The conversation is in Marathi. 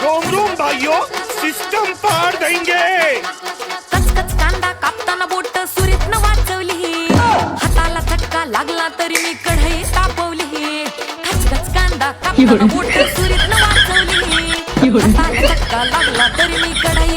रोम रोम भाइयों, सिस्टम पार देंगे। कचकच कांदा कापताना बोट सुरीत न वाचवली, हाताला चटका लागला तरी मी कढई तापवली। कचकच कांदा कापताना बोट सुरीत न वाचवली, हाताला चटका लागला तरी मी कढई